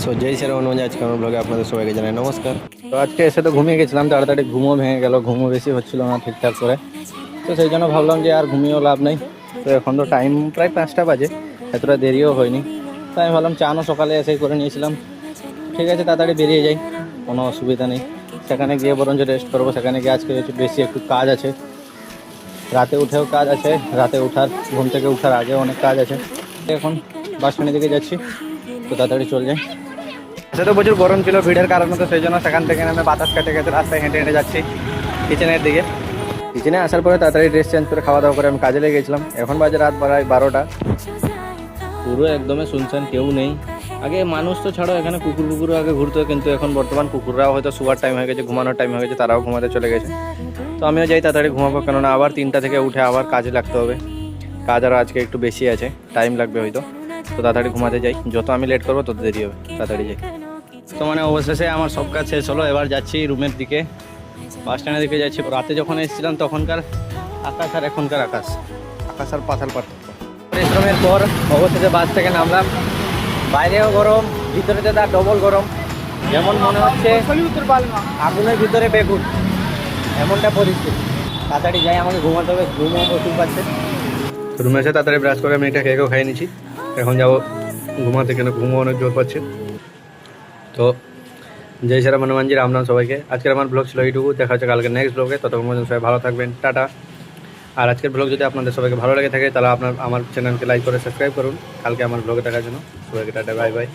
তো জয় শ্রী হনুমান, আজকে আমার ব্লগে আপনাদের সবাইকে জানাই নমস্কার। তো আজকে এসে তো ঘুমিয়ে গেছিলাম, তাড়াতাড়ি ঘুমও ভেঙে গেল, ঘুমও বেশি হচ্ছিল না ঠিকঠাক করে। তো সেই জন্য ভাবলাম যে আর ঘুমিয়েও লাভ নেই। তো এখন তো টাইম প্রায় 5টা বাজে, এতটা দেরিও হয়নি। তাই আমি ভাবলাম চানও সকালে এসেই করে নিয়েছিলাম, ঠিক আছে তাড়াতাড়ি বেরিয়ে যাই, কোনো অসুবিধা নেই। সেখানে গিয়ে বরঞ্চ রেস্ট করবো, সেখানে গিয়ে আজকে বেশি একটু কাজ আছে, রাতে উঠেও কাজ আছে, রাতে ঘুম থেকে ওঠার আগে অনেক কাজ আছে। এখন বাস স্ট্যান্ডের দিকে যাচ্ছি, তো তাড়াতাড়ি চলে যাই। সে তো প্রচুর গরম ছিল ভিড়ের কারণে, তো সেই জন্য সেখান থেকে আমি বাতাস কাটে কাটে রাস্তায় হেঁটে হেঁটে যাচ্ছি কিচেনের দিকে। কিচেনে আসার পরে তাড়াতাড়ি ড্রেস চেঞ্জ করে খাওয়া দাওয়া করে আমি কাজে লেগে গেছিলাম। এখন বাজে রাত 12টা, পুরো একদমই শুনছেন, কেউ নেই। আগে মানুষ তো ছাড়ো, এখানে কুকুর আগে ঘুরতো, কিন্তু এখন বর্তমান কুকুররাও হয়তো শোয়ার টাইম হয়ে গেছে, ঘুমানোর টাইম হয়ে গেছে, তারাও ঘুমাতে চলে গেছে। তো আমিও যাই তাড়াতাড়ি ঘুমাবো, কেননা আবার 3টা থেকে উঠে আবার কাজে লাগতে হবে। কাজ আরও আজকে একটু বেশি আছে, টাইম লাগবে হয়তো। তো তাড়াতাড়ি ঘুমাতে যাই, যত আমি লেট করবো তত দেরি হবে, তাড়াতাড়ি যাই। তো মানে অবশেষে আমার সব কাজ শেষ হলো, এবার যাচ্ছি রুমের দিকে, বাস স্ট্যান্ডের দিকে যাচ্ছি। রাতে যখন এসেছিলাম তখনকার আকাশ আর এখনকার আকাশ আর পাতাল পার্থক্য। পরিশ্রমের পর অবশেষে বাস থেকে নামলাম। বাইরেও গরম, ভিতরে তার ডবল গরম, যেমন মনে হচ্ছে আগুনের ভিতরে বেগুন, এমনটা পরিস্থিতি। তাড়াতাড়ি যাই, আমাকে ঘুমাতে হবে, ঘুমও প্রচুর পাচ্ছে। রুমে এসে তাড়াতাড়ি ব্রাশ করে আমি এটা কেকও খাইয়ে নিচ্ছি। এখন যাবো ঘুমাতে, কেন ঘুমও অনেক জোর পাচ্ছে। তো জয় শ্রী হনুমানজি, রাম রাম সবাইকে। আজকের আমার ব্লগ ছিল এইটুকু, দেখা হচ্ছে কালকে নেক্সট ব্লগে। ততক্ষণ পর্যন্ত সবাই ভালো থাকবেন, টাটা। আর আজকের ব্লগ যদি আপনাদের সবাইকে ভালো লেগে থাকে তাহলে আমার চ্যানেলকে লাইক করে সাবস্ক্রাইব করুন কালকে আমার ব্লগে দেখার জন্য। সবাইকে টাটা, বাই বাই।